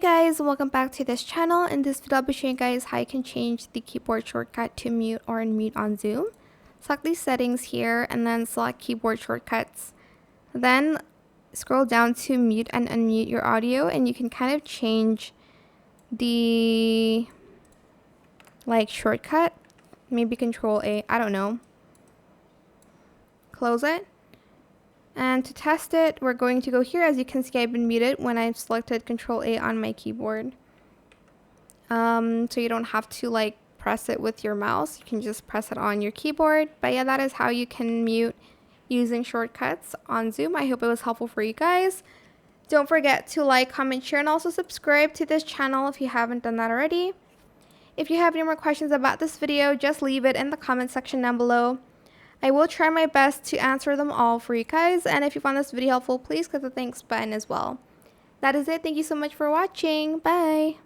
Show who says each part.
Speaker 1: Hey guys, welcome back to this channel. In this video I'll be showing you guys how you can change the keyboard shortcut to mute or unmute on Zoom. Select these settings here and then select keyboard shortcuts. Then scroll down to mute and unmute your audio, and you can kind of change the shortcut. Maybe Control A, I don't know. Close it. And to test it, we're going to go here. As you can see, I've been muted when I've selected Control A on my keyboard. So you don't have to press it with your mouse. You can just press it on your keyboard. But yeah, that is how you can mute using shortcuts on Zoom. I hope it was helpful for you guys. Don't forget to like, comment, share, and also subscribe to this channel if you haven't done that already. If you have any more questions about this video, just leave it in the comment section down below. I will try my best to answer them all for you guys, and if you found this video helpful, please click the thanks button as well. That is it. Thank you so much for watching. Bye!